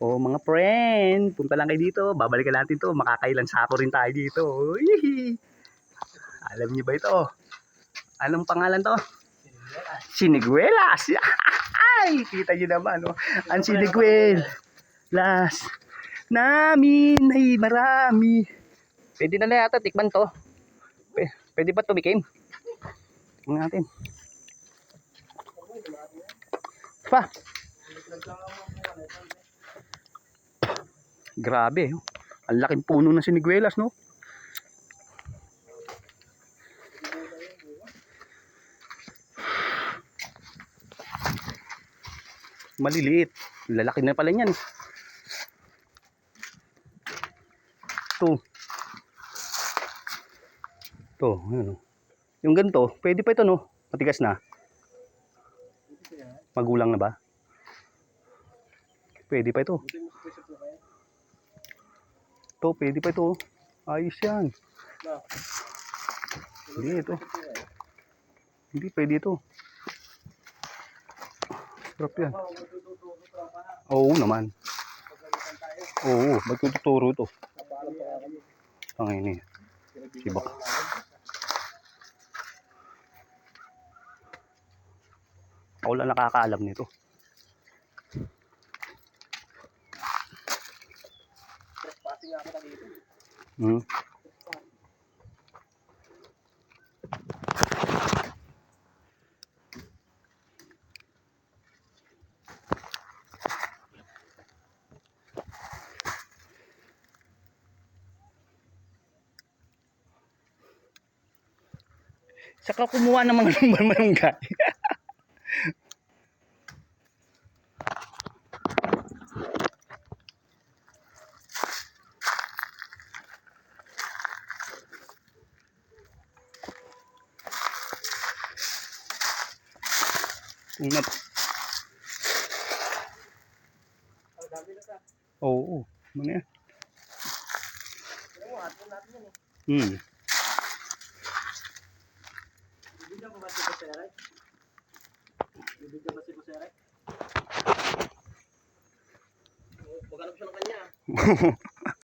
O mga friend, punta lang kayo dito. Babalikan natin to. Makakailan sako rin tayo dito. Hihi. Alam niyo ba ito? Anong pangalan to? Siniguelas. Ay, kita niyo naman. Oh. Ang siniguelas namin ay marami. Pwede na yata tikman to. Pwede ba tumikim? Tingnan natin. Pa. Grabe. Oh. Ang laking puno ng siniguelas, no? Maliliit. Lalaki na pala niyan. Ito. Ito. Ayan, oh. Yung ganito, pwede pa ito, no? Matigas na. Magulang na ba? Pwede pa ito. Ito, pwede pa ito. Ayos yan. Hindi ito. Hindi, pwede ito. Sarap yan. Oo naman. Oo, magtuturo ito. Ang ini. Sibak. Ako lang nakakaalam nito. Hmm. Saka kumuha ng mga malunggay. Ingat. Oo. Ano yan? Hmm. Bibigyan ko ba si Kusere? Bibigyan ba si Kusere? Maghanap siya ng kanya.